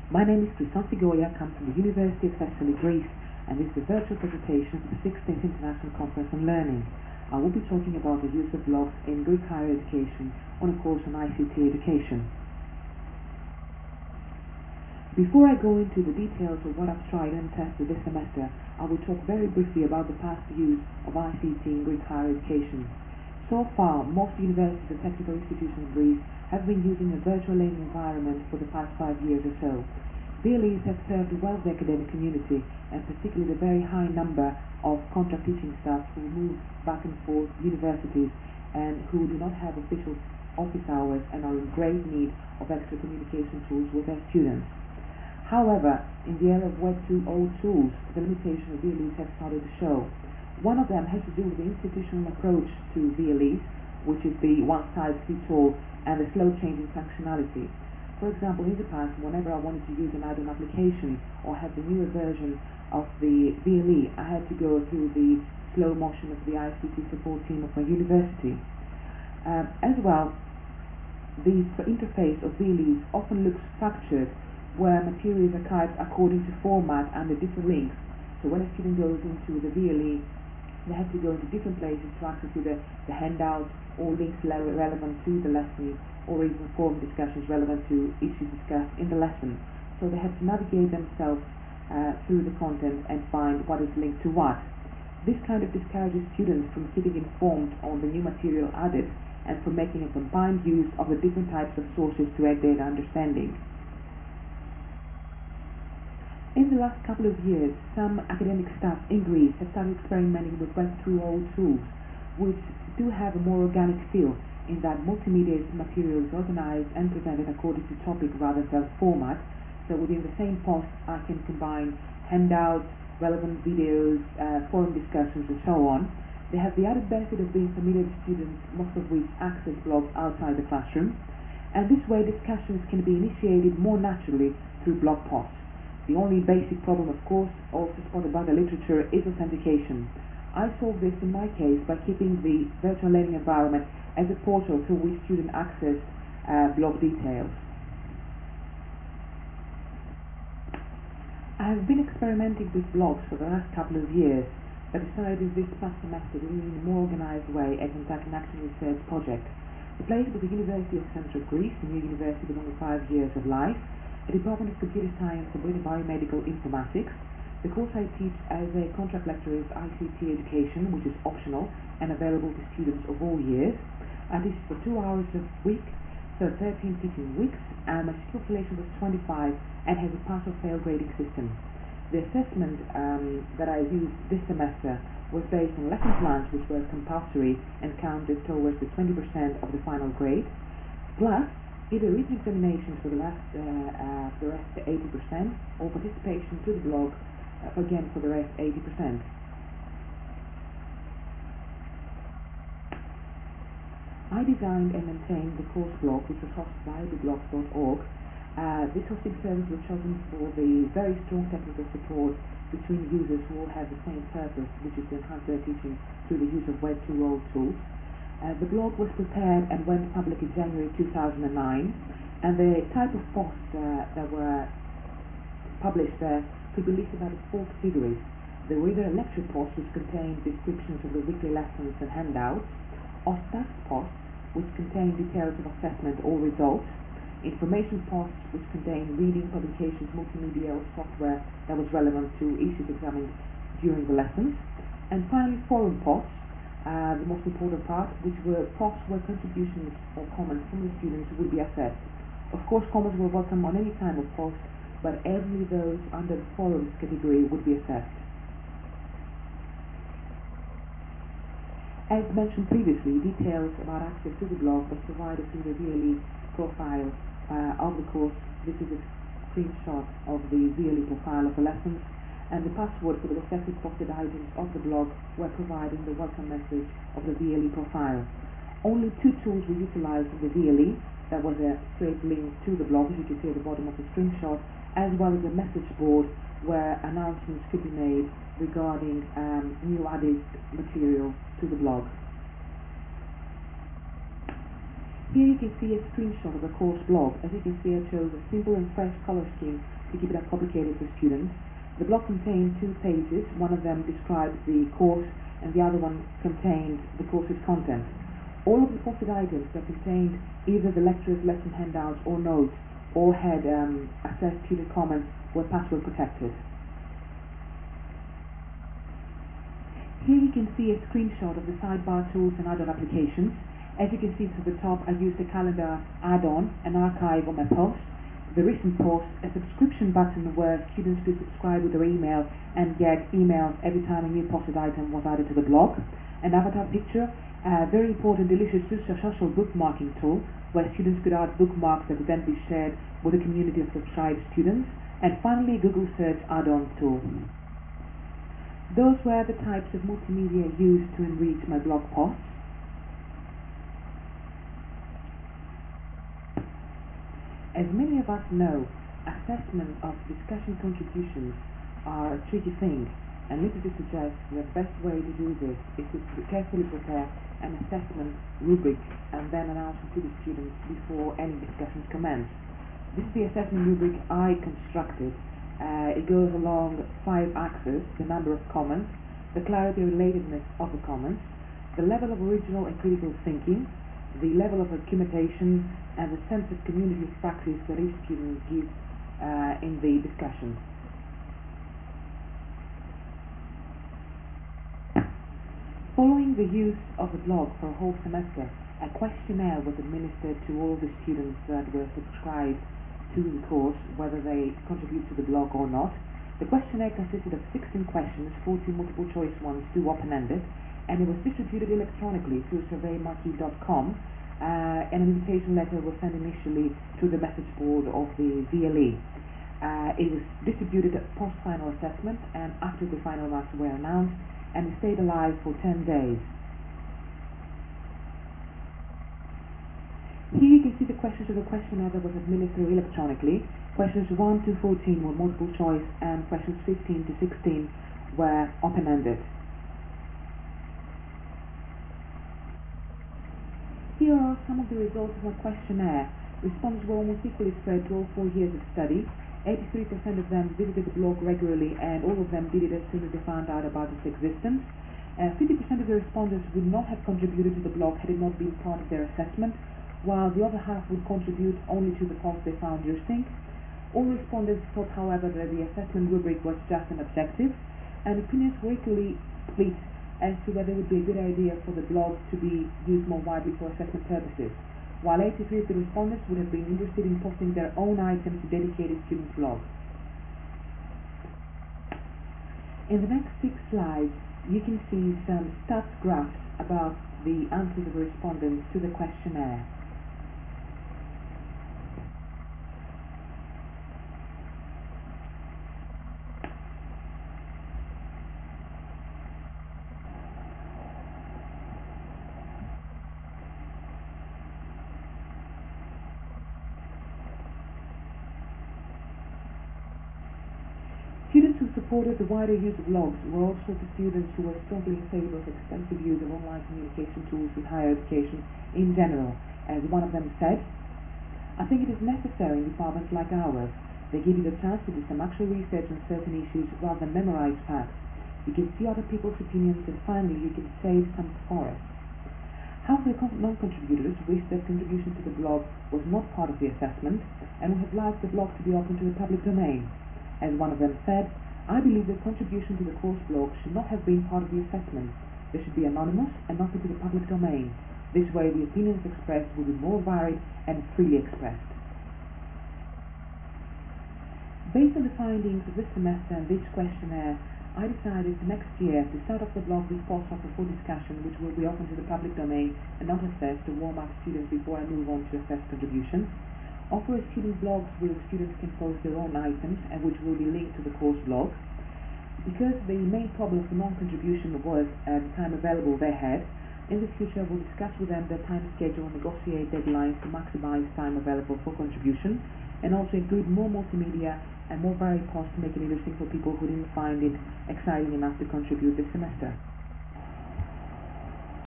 My name is Chrysanthi, come from the University of Thessaly, Greece, and this is a virtual presentation for the 16th International Conference on Learning. I will be talking about the use of blogs in Greek higher education on a course on ICT education. Before I go into the details of what I've tried and tested this semester, I will talk very briefly about the past use of ICT in Greek higher education. So far, most universities and technical institutions in Greece have been using a virtual learning environment for the past 5 years or so. VLEs have served well the academic community, and particularly the very high number of contract teaching staff who move back and forth universities and who do not have official office hours and are in great need of extra communication tools with their students. However, in the era of Web 2.0 tools, the limitation of VLEs have started to show. One of them has to do with the institutional approach to VLEs, which is the one-size-fits-all and the slow-changing functionality. For example, in the past, whenever I wanted to use an add-on application or have the newer version of the VLE, I had to go through the slow motion of the ICT support team of my university. As well, the interface of VLEs often looks structured, where materials are typed according to format and the different links. So when a student goes into the VLE, they have to go into different places to access either the handouts or links relevant to the lesson, or even forum discussions relevant to issues discussed in the lesson. So they have to navigate themselves through the content and find what is linked to what. This kind of discourages students from keeping informed on the new material added and from making a combined use of the different types of sources to aid their understanding. In the last couple of years, some academic staff in Greece have started experimenting with Web 2.0 tools, which do have a more organic feel, in that multimedia material is organized and presented according to topic rather than format. So within the same post, I can combine handouts, relevant videos, forum discussions, and so on. They have the added benefit of being familiar to students, most of which access blogs outside the classroom. And this way, discussions can be initiated more naturally through blog posts. The only basic problem, of course, also spotted by the literature, is authentication. I solved this in my case by keeping the virtual learning environment as a portal through which students access blog details. I have been experimenting with blogs for the last couple of years, but decided this past semester to do it in a more organized way and conduct an action research project. The place was the University of Central Greece, a new university with only 5 years of life, a Department of Computer Science and Biomedical Informatics. The course I teach as a contract lecturer is ICT education, which is optional and available to students of all years. I teach for 2 hours a week, so 13 teaching weeks, and my student population was 25 and has a pass or fail grading system. The assessment that I used this semester was based on lesson plans, which were compulsory and counted towards the 20% of the final grade, plus either written examinations for the rest 80%, or participation to the blog, again for the rest 80%. I designed and maintained the course blog, which was hosted by EduBlogging.org. This hosting service was chosen for the very strong technical support between users who all have the same purpose, which is to enhance their teaching through the use of Web 2.0 tools. The blog was prepared and went public in January 2009, and the type of posts that were published there could be listed out of 4 categories. There were either lecture posts, which contained descriptions of the weekly lessons and handouts, or status posts, which contained details of assessment or results, information posts, which contained reading, publications, multimedia, or software that was relevant to issues examined during the lessons, and finally forum posts, the most important part, which were posts where contributions or comments from the students would be assessed. Of course, comments were welcome on any time of post, but only those under the forums category would be assessed. As mentioned previously, details about access to the blog was provided through the VLE profile of the course. This is a screenshot of the VLE profile of the lessons, and the password for the respective posted items of the blog were provided in the welcome message of the VLE profile. Only 2 tools were utilized in the VLE. There was a straight link to the blog, as you can see at the bottom of the screenshot, as well as a message board where announcements could be made regarding new added material to the blog. Here you can see a screenshot of the course blog. As you can see, I chose a simple and fresh color scheme to keep it uncomplicated for students. The blog contained 2 pages. One of them described the course and the other one contained the course's content. All of the posted items that contained either the lecturer's lesson handouts or notes or had assessed student comments were password protected. Here you can see a screenshot of the Sidebar tools and add-on applications. As you can see to the top, I used a calendar add-on, an archive on my posts, the recent posts, a subscription button where students could subscribe with their email and get emails every time a new posted item was added to the blog, an avatar picture, a very important delicious social bookmarking tool where students could add bookmarks that would then be shared with a community of subscribed students, and finally a Google search add-on tool. Those were the types of multimedia used to enrich my blog posts. As many of us know, assessment of discussion contributions are a tricky thing, and literacy suggests the best way to do this is to carefully prepare an assessment rubric and then announce it to the students before any discussions commence. This is the assessment rubric I constructed. It goes along 5 axes: the number of comments, the clarity and relatedness of the comments, the level of original and critical thinking, the level of documentation, and the sense of community of practice that each student gives in the discussion. Following the use of the blog for a whole semester, a questionnaire was administered to all the students that were subscribed to the course, whether they contribute to the blog or not. The questionnaire consisted of 16 questions, 14 multiple choice ones, 2 open-ended, and it was distributed electronically through surveymarquee.com. An invitation letter was sent initially to the message board of the VLE. It was distributed post-final assessment and after the final marks were announced, and it stayed alive for 10 days. Here you can see the questions of the questionnaire that was administered electronically. Questions 1 to 14 were multiple choice and questions 15 to 16 were open-ended. Here are some of the results of our questionnaire. Responses were almost equally spread to all 4 years of study. 83% of them visited the blog regularly, and all of them did it as soon as they found out about its existence. 50% of the respondents would not have contributed to the blog had it not been part of their assessment, while the other half would contribute only to the post they found interesting. All respondents thought, however, that the assessment rubric was just an objective, and opinions were equally split as to whether it would be a good idea for the blog to be used more widely for assessment purposes, while 83 of the respondents would have been interested in posting their own items to dedicated students' blogs. In the next 6 slides, you can see some stats graphs about the answers of the respondents to the questionnaire. Students who supported the wider use of blogs were also the students who were strongly in favor of extensive use of online communication tools in higher education in general. As one of them said, "I think it is necessary in departments like ours. They give you the chance to do some actual research on certain issues rather than memorize facts. You can see other people's opinions, and finally you can save some forests." Half of the non-contributors wished that contribution to the blog was not part of the assessment and would have liked the blog to be open to the public domain. As one of them said, "I believe that contribution to the course blog should not have been part of the assessment. They should be anonymous and open to the public domain. This way the opinions expressed will be more varied and freely expressed." Based on the findings of this semester and this questionnaire, I decided next year to start off the blog with posts open for discussion, which will be open to the public domain and not assessed, to warm up students before I move on to assess contributions. Offer student blogs where students can post their own items and which will be linked to the course blog. Because the main problem for non-contribution was the time available they had, in the future we'll discuss with them their time schedule and negotiate deadlines to maximize time available for contribution, and also include more multimedia and more varied posts to make it interesting for people who didn't find it exciting enough to contribute this semester.